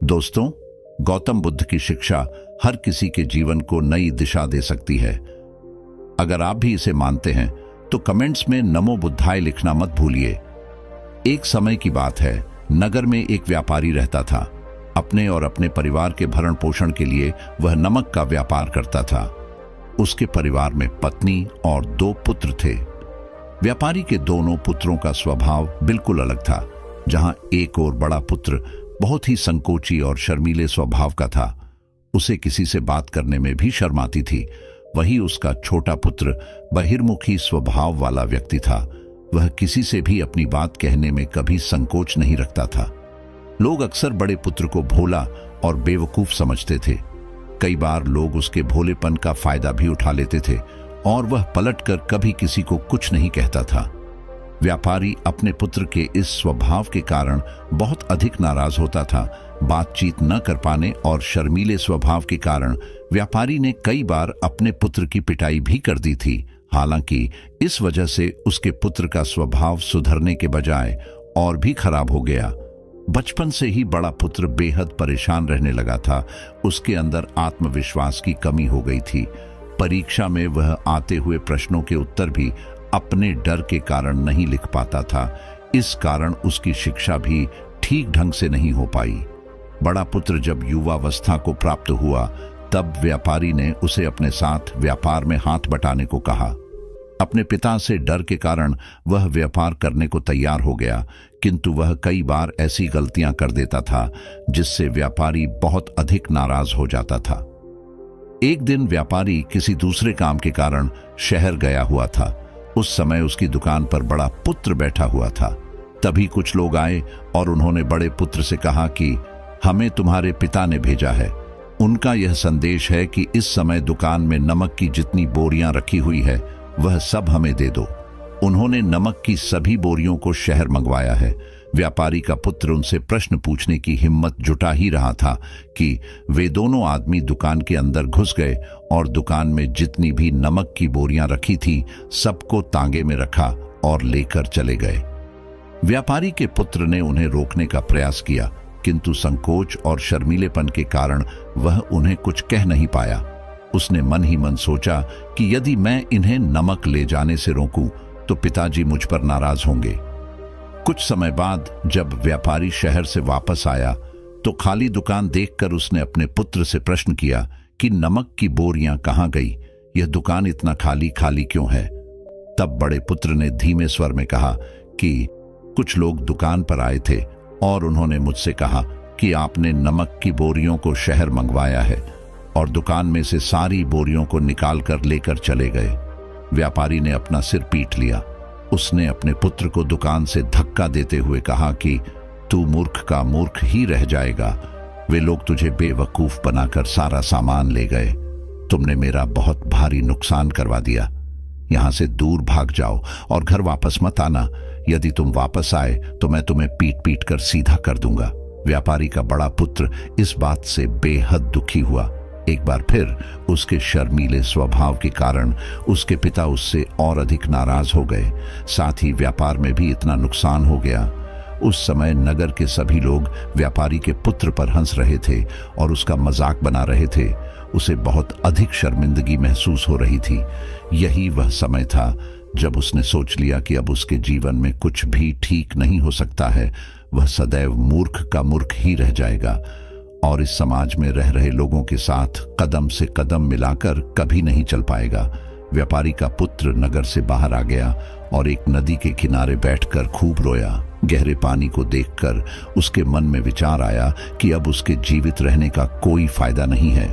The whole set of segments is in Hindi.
दोस्तों, गौतम बुद्ध की शिक्षा हर किसी के जीवन को नई दिशा दे सकती है। अगर आप भी इसे मानते हैं तो कमेंट्स में नमो बुद्धाय लिखना मत भूलिए। एक समय की बात है, नगर में एक व्यापारी रहता था। अपने और अपने परिवार के भरण पोषण के लिए वह नमक का व्यापार करता था। उसके परिवार में पत्नी और 2 पुत्र थे। व्यापारी के दोनों पुत्रों का स्वभाव बिल्कुल अलग था। जहां एक और बड़ा पुत्र बहुत ही संकोची और शर्मीले स्वभाव का था, उसे किसी से बात करने में भी शर्म आती थी, वहीं उसका छोटा पुत्र बहिर्मुखी स्वभाव वाला व्यक्ति था। वह किसी से भी अपनी बात कहने में कभी संकोच नहीं रखता था। लोग अक्सर बड़े पुत्र को भोला और बेवकूफ समझते थे। कई बार लोग उसके भोलेपन का फायदा भी उठा लेते थे और वह पलटकर कभी किसी को कुछ नहीं कहता था। व्यापारी अपने पुत्र के इस स्वभाव के कारण बहुत अधिक नाराज होता था। बातचीत न कर पाने और शर्मीले स्वभाव के कारण व्यापारी ने कई बार अपने पुत्र की पिटाई भी कर दी थी। हालांकि इस वजह से उसके पुत्र का स्वभाव सुधरने के बजाय और भी खराब हो गया। बचपन से ही बड़ा पुत्र बेहद परेशान रहने लगा था। उसके अंदर आत्मविश्वास की कमी हो गई थी। परीक्षा में वह आते हुए प्रश्नों के उत्तर भी अपने डर के कारण नहीं लिख पाता था। इस कारण उसकी शिक्षा भी ठीक ढंग से नहीं हो पाई। बड़ा पुत्र जब युवावस्था को प्राप्त हुआ, तब व्यापारी ने उसे अपने साथ व्यापार में हाथ बटाने को कहा। अपने पिता से डर के कारण वह व्यापार करने को तैयार हो गया, किंतु वह कई बार ऐसी गलतियां कर देता था जिससे व्यापारी बहुत अधिक नाराज हो जाता था। एक दिन व्यापारी किसी दूसरे काम के कारण शहर गया हुआ था। उस समय उसकी दुकान पर बड़ा पुत्र बैठा हुआ था। तभी कुछ लोग आए और उन्होंने बड़े पुत्र से कहा कि हमें तुम्हारे पिता ने भेजा है। उनका यह संदेश है कि इस समय दुकान में नमक की जितनी बोरियां रखी हुई है वह सब हमें दे दो। उन्होंने नमक की सभी बोरियों को शहर मंगवाया है। व्यापारी का पुत्र उनसे प्रश्न पूछने की हिम्मत जुटा ही रहा था कि वे दोनों आदमी दुकान के अंदर घुस गए और दुकान में जितनी भी नमक की बोरियां रखी थी सबको तांगे में रखा और लेकर चले गए। व्यापारी के पुत्र ने उन्हें रोकने का प्रयास किया, किंतु संकोच और शर्मीलेपन के कारण वह उन्हें कुछ कह नहीं पाया। उसने मन ही मन सोचा कि यदि मैं इन्हें नमक ले जाने से रोकूं तो पिताजी मुझ पर नाराज होंगे। कुछ समय बाद जब व्यापारी शहर से वापस आया तो खाली दुकान देखकर उसने अपने पुत्र से प्रश्न किया कि नमक की बोरियां कहां गई? यह दुकान इतना खाली खाली क्यों है? तब बड़े पुत्र ने धीमे स्वर में कहा कि कुछ लोग दुकान पर आए थे और उन्होंने मुझसे कहा कि आपने नमक की बोरियों को शहर मंगवाया है, और दुकान में से सारी बोरियों को निकाल कर लेकर चले गए। व्यापारी ने अपना सिर पीट लिया। उसने अपने पुत्र को दुकान से धक्का देते हुए कहा कि तू मूर्ख का मूर्ख ही रह जाएगा। वे लोग तुझे बेवकूफ बनाकर सारा सामान ले गए। तुमने मेरा बहुत भारी नुकसान करवा दिया। यहां से दूर भाग जाओ और घर वापस मत आना। यदि तुम वापस आए तो मैं तुम्हें पीट पीट कर सीधा कर दूंगा। व्यापारी का बड़ा पुत्र इस बात से बेहद दुखी हुआ। एक बार फिर उसके शर्मीले स्वभाव के कारण उसके पिता उससे और अधिक नाराज हो गए। साथ ही व्यापार में भी इतना नुकसान हो गया। उस समय नगर के सभी लोग व्यापारी के पुत्र पर हंस रहे थे और उसका मजाक बना रहे थे। उसे बहुत अधिक शर्मिंदगी महसूस हो रही थी। यही वह समय था जब उसने सोच लिया कि अब उसके जीवन में कुछ भी ठीक नहीं हो सकता है। वह सदैव मूर्ख का मूर्ख ही रह जाएगा और इस समाज में रह रहे लोगों के साथ कदम से कदम मिलाकर कभी नहीं चल पाएगा। व्यापारी का पुत्र नगर से बाहर आ गया और एक नदी के किनारे बैठकर खूब रोया। गहरे पानी को देखकर उसके मन में विचार आया कि अब उसके जीवित रहने का कोई फायदा नहीं है।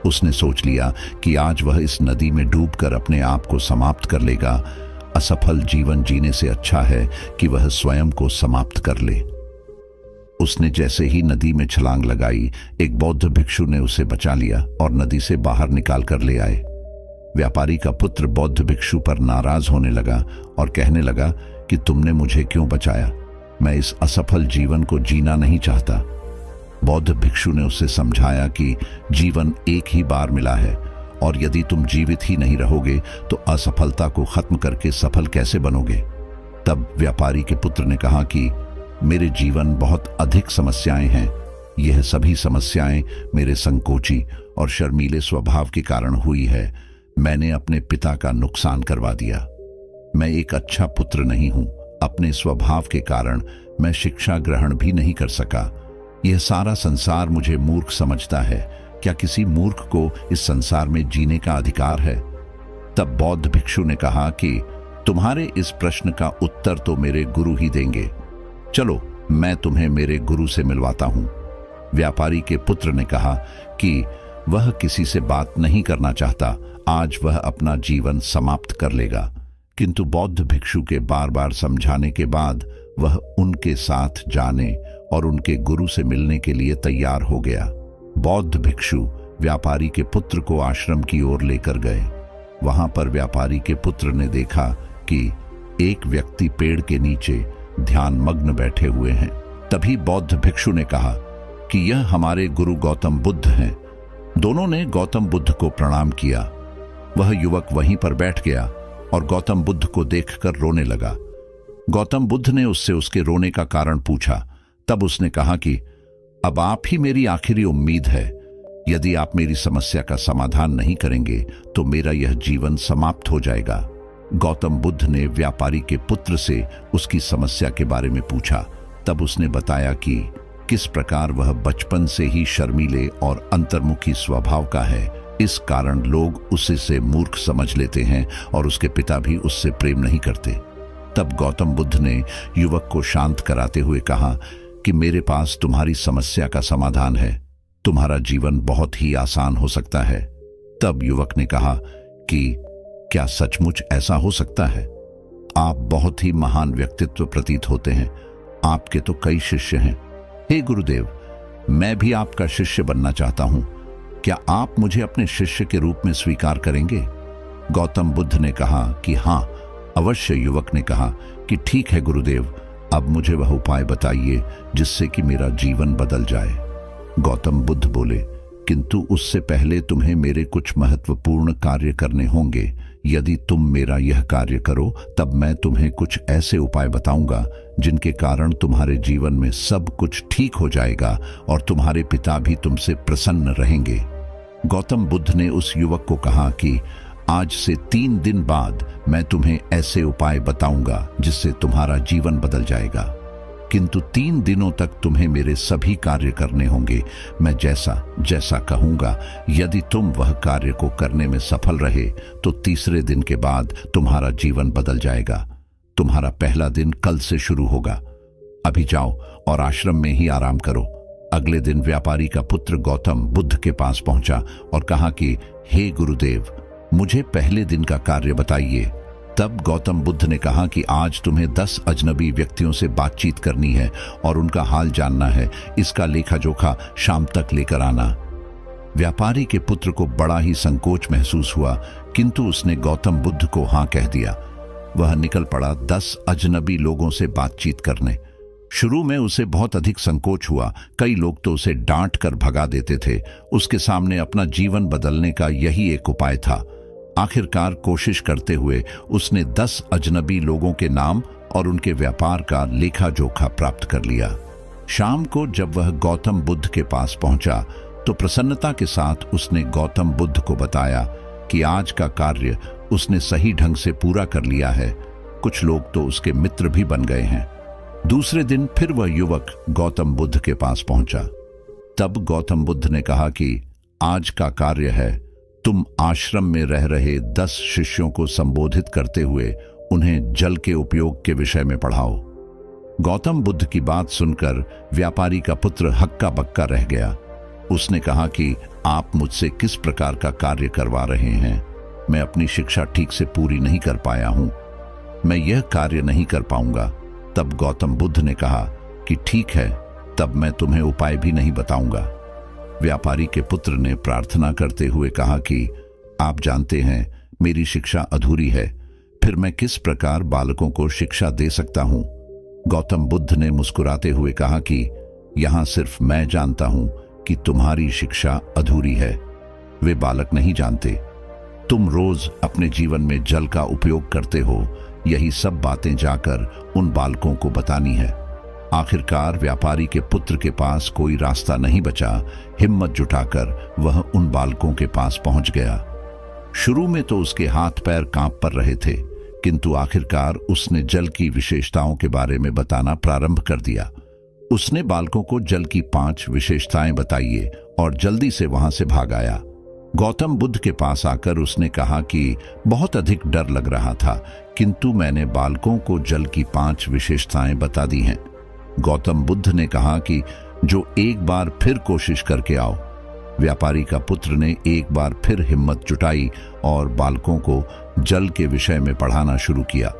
उसने सोच लिया कि आज वह इस नदी में डूबकर अपने आप को समाप्त कर लेगा। असफल जीवन जीने से अच्छा है कि वह स्वयं को समाप्त कर ले। उसने जैसे ही नदी में छलांग लगाई, एक बौद्ध भिक्षु ने उसे बचा लिया और नदी से बाहर निकाल कर ले आए। व्यापारी का पुत्र बौद्ध भिक्षु पर नाराज होने लगा और कहने लगा कि तुमने मुझे क्यों बचाया? मैं इस असफल जीवन को जीना नहीं चाहता। बौद्ध भिक्षु ने उसे समझाया कि जीवन एक ही बार मिला है और यदि तुम जीवित ही नहीं रहोगे तो असफलता को खत्म करके सफल कैसे बनोगे? तब व्यापारी के पुत्र ने कहा कि मेरे जीवन बहुत अधिक समस्याएं हैं। यह सभी समस्याएं मेरे संकोची और शर्मीले स्वभाव के कारण हुई है। मैंने अपने पिता का नुकसान करवा दिया। मैं एक अच्छा पुत्र नहीं हूं। अपने स्वभाव के कारण मैं शिक्षा ग्रहण भी नहीं कर सका। यह सारा संसार मुझे मूर्ख समझता है। क्या किसी मूर्ख को इस संसार में जीने का अधिकार है? तब बौद्ध भिक्षु ने कहा कि तुम्हारे इस प्रश्न का उत्तर तो मेरे गुरु ही देंगे। चलो, मैं तुम्हें मेरे गुरु से मिलवाता हूं। व्यापारी के पुत्र ने कहा कि वह किसी से बात नहीं करना चाहता। आज वह अपना जीवन समाप्त कर लेगा। किंतु बौद्ध भिक्षु के बार बार समझाने के बाद वह उनके साथ जाने और उनके गुरु से मिलने के लिए तैयार हो गया। बौद्ध भिक्षु व्यापारी के पुत्र को आश्रम की ओर लेकर गए। वहां पर व्यापारी के पुत्र ने देखा कि एक व्यक्ति पेड़ के नीचे ध्यान मग्न बैठे हुए हैं। तभी बौद्ध भिक्षु ने कहा कि यह हमारे गुरु गौतम बुद्ध हैं। दोनों ने गौतम बुद्ध को प्रणाम किया। वह युवक वहीं पर बैठ गया और गौतम बुद्ध को देखकर रोने लगा। गौतम बुद्ध ने उससे उसके रोने का कारण पूछा। तब उसने कहा कि अब आप ही मेरी आखिरी उम्मीद है। यदि आप मेरी समस्या का समाधान नहीं करेंगे तो मेरा यह जीवन समाप्त हो जाएगा। गौतम बुद्ध ने व्यापारी के पुत्र से उसकी समस्या के बारे में पूछा। तब उसने बताया कि किस प्रकार वह बचपन से ही शर्मीले और अंतर्मुखी स्वभाव का है। इस कारण लोग उसे मूर्ख समझ लेते हैं और उसके पिता भी उससे प्रेम नहीं करते। तब गौतम बुद्ध ने युवक को शांत कराते हुए कहा कि मेरे पास तुम्हारी समस्या का समाधान है। तुम्हारा जीवन बहुत ही आसान हो सकता है। तब युवक ने कहा कि क्या सचमुच ऐसा हो सकता है? आप बहुत ही महान व्यक्तित्व प्रतीत होते हैं। आपके तो कई शिष्य हैं। हे गुरुदेव, मैं भी आपका शिष्य बनना चाहता हूं। क्या आप मुझे अपने शिष्य के रूप में स्वीकार करेंगे? गौतम बुद्ध ने कहा कि हाँ, अवश्य। युवक ने कहा कि ठीक है गुरुदेव, अब मुझे वह उपाय बताइए जिससे कि मेरा जीवन बदल जाए। गौतम बुद्ध बोले, किंतु उससे पहले तुम्हें मेरे कुछ महत्वपूर्ण कार्य करने होंगे। यदि तुम मेरा यह कार्य करो तब मैं तुम्हें कुछ ऐसे उपाय बताऊंगा जिनके कारण तुम्हारे जीवन में सब कुछ ठीक हो जाएगा और तुम्हारे पिता भी तुमसे प्रसन्न रहेंगे। गौतम बुद्ध ने उस युवक को कहा कि आज से 3 दिन बाद मैं तुम्हें ऐसे उपाय बताऊंगा जिससे तुम्हारा जीवन बदल जाएगा। किंतु 3 दिनों तक तुम्हें मेरे सभी कार्य करने होंगे। मैं जैसा जैसा कहूंगा, यदि तुम वह कार्य को करने में सफल रहे तो तीसरे दिन के बाद तुम्हारा जीवन बदल जाएगा। तुम्हारा पहला दिन कल से शुरू होगा। अभी जाओ और आश्रम में ही आराम करो। अगले दिन व्यापारी का पुत्र गौतम बुद्ध के पास पहुंचा और कहा कि हे गुरुदेव, मुझे पहले दिन का कार्य बताइए। तब गौतम बुद्ध ने कहा कि आज तुम्हें 10 अजनबी व्यक्तियों से बातचीत करनी है और उनका हाल जानना है। इसका लेखा जोखा शाम तक लेकर आना। व्यापारी के पुत्र को बड़ा ही संकोच महसूस हुआ, किंतु उसने गौतम बुद्ध को हाँ कह दिया। वह निकल पड़ा 10 अजनबी लोगों से बातचीत करने। शुरू में उसे बहुत अधिक संकोच हुआ। कई लोग तो उसे डांट कर भगा देते थे। उसके सामने अपना जीवन बदलने का यही एक उपाय था। आखिरकार कोशिश करते हुए उसने 10 अजनबी लोगों के नाम और उनके व्यापार का लेखा जोखा प्राप्त कर लिया। शाम को जब वह गौतम बुद्ध के पास पहुंचा तो प्रसन्नता के साथ उसने गौतम बुद्ध को बताया कि आज का कार्य उसने सही ढंग से पूरा कर लिया है। कुछ लोग तो उसके मित्र भी बन गए हैं। दूसरे दिन फिर वह युवक गौतम बुद्ध के पास पहुंचा। तब गौतम बुद्ध ने कहा कि आज का कार्य है, तुम आश्रम में रह रहे 10 शिष्यों को संबोधित करते हुए उन्हें जल के उपयोग के विषय में पढ़ाओ। गौतम बुद्ध की बात सुनकर व्यापारी का पुत्र हक्का बक्का रह गया। उसने कहा कि आप मुझसे किस प्रकार का कार्य करवा रहे हैं? मैं अपनी शिक्षा ठीक से पूरी नहीं कर पाया हूं। मैं यह कार्य नहीं कर पाऊंगा। तब गौतम बुद्ध ने कहा कि ठीक है, तब मैं तुम्हें उपाय भी नहीं बताऊंगा। व्यापारी के पुत्र ने प्रार्थना करते हुए कहा कि आप जानते हैं मेरी शिक्षा अधूरी है, फिर मैं किस प्रकार बालकों को शिक्षा दे सकता हूं? गौतम बुद्ध ने मुस्कुराते हुए कहा कि यहां सिर्फ मैं जानता हूं कि तुम्हारी शिक्षा अधूरी है, वे बालक नहीं जानते। तुम रोज अपने जीवन में जल का उपयोग करते हो, यही सब बातें जाकर उन बालकों को बतानी है। आखिरकार व्यापारी के पुत्र के पास कोई रास्ता नहीं बचा। हिम्मत जुटाकर वह उन बालकों के पास पहुंच गया। शुरू में तो उसके हाथ पैर कांप पर रहे थे, किंतु आखिरकार उसने जल की विशेषताओं के बारे में बताना प्रारंभ कर दिया। उसने बालकों को जल की 5 विशेषताएं बताइए और जल्दी से वहां से भाग आया। गौतम बुद्ध के पास आकर उसने कहा कि बहुत अधिक डर लग रहा था, किंतु मैंने बालकों को जल की 5 विशेषताएं बता दी हैं। गौतम बुद्ध ने कहा कि जो एक बार फिर कोशिश करके आओ। व्यापारी का पुत्र ने एक बार फिर हिम्मत जुटाई और बालकों को जल के विषय में पढ़ाना शुरू किया।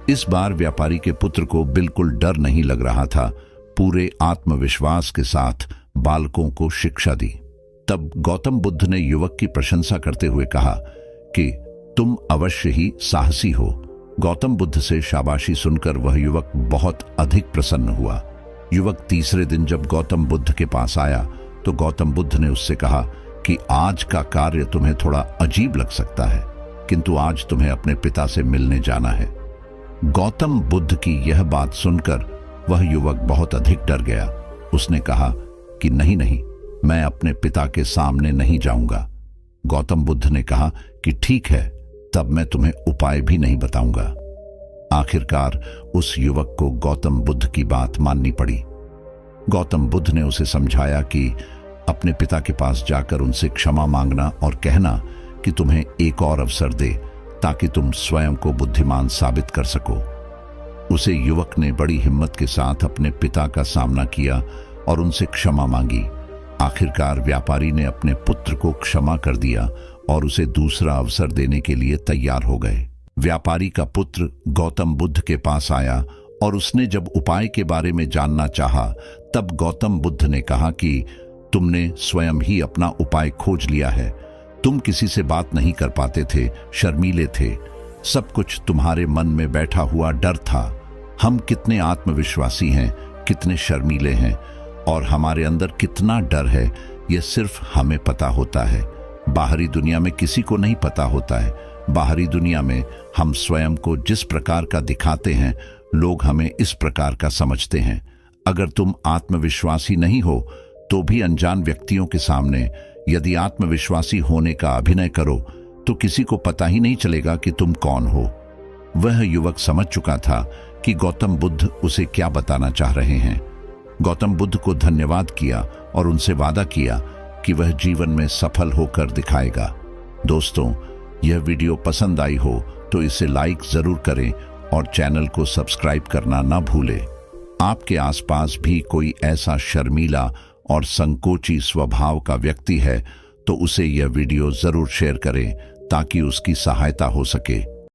इस बार व्यापारी के पुत्र को बिल्कुल डर नहीं लग रहा था। पूरे आत्मविश्वास के साथ बालकों को शिक्षा दी। तब गौतम बुद्ध ने युवक की प्रशंसा करते हुए कहा कि तुम अवश्य ही साहसी हो। गौतम बुद्ध से शाबाशी सुनकर वह युवक बहुत अधिक प्रसन्न हुआ। युवक तीसरे दिन जब गौतम बुद्ध के पास आया तो गौतम बुद्ध ने उससे कहा कि आज का कार्य तुम्हें थोड़ा अजीब लग सकता है, किंतु आज तुम्हें अपने पिता से मिलने जाना है। गौतम बुद्ध की यह बात सुनकर वह युवक बहुत अधिक डर गया। उसने कहा कि नहीं, मैं अपने पिता के सामने नहीं जाऊंगा। गौतम बुद्ध ने कहा कि ठीक है, तब मैं तुम्हें उपाय भी नहीं बताऊंगा। आखिरकार उस युवक को गौतम बुद्ध की बात माननी पड़ी। गौतम बुद्ध ने उसे समझाया कि अपने पिता के पास जाकर उनसे क्षमा मांगना और कहना कि तुम्हें एक और अवसर दे ताकि तुम स्वयं को बुद्धिमान साबित कर सको। उसे युवक ने बड़ी हिम्मत के साथ अपने पिता का सामना किया और उनसे क्षमा मांगी। आखिरकार व्यापारी ने अपने पुत्र को क्षमा कर दिया और उसे दूसरा अवसर देने के लिए तैयार हो गए। व्यापारी का पुत्र गौतम बुद्ध के पास आया और उसने जब उपाय के बारे में जानना चाहा, तब गौतम बुद्ध ने कहा कि तुमने स्वयं ही अपना उपाय खोज लिया है। तुम किसी से बात नहीं कर पाते थे, शर्मीले थे। सब कुछ तुम्हारे मन में बैठा हुआ डर था। हम कितने आत्मविश्वासी हैं, कितने शर्मीले हैं और हमारे अंदर कितना डर है, यह सिर्फ हमें पता होता है। बाहरी दुनिया में किसी को नहीं पता होता है। बाहरी दुनिया में हम स्वयं को जिस प्रकार का दिखाते हैं, लोग हमें इस प्रकार का समझते हैं। अगर तुम आत्मविश्वासी नहीं हो तो भी अनजान व्यक्तियों के सामने यदि आत्मविश्वासी होने का अभिनय करो तो किसी को पता ही नहीं चलेगा कि तुम कौन हो। वह युवक समझ चुका था कि गौतम बुद्ध उसे क्या बताना चाह रहे हैं। गौतम बुद्ध को धन्यवाद किया और उनसे वादा किया कि वह जीवन में सफल होकर दिखाएगा। दोस्तों, यह वीडियो पसंद आई हो तो इसे लाइक जरूर करें और चैनल को सब्सक्राइब करना ना भूलें। आपके आसपास भी कोई ऐसा शर्मीला और संकोची स्वभाव का व्यक्ति है तो उसे यह वीडियो जरूर शेयर करें ताकि उसकी सहायता हो सके।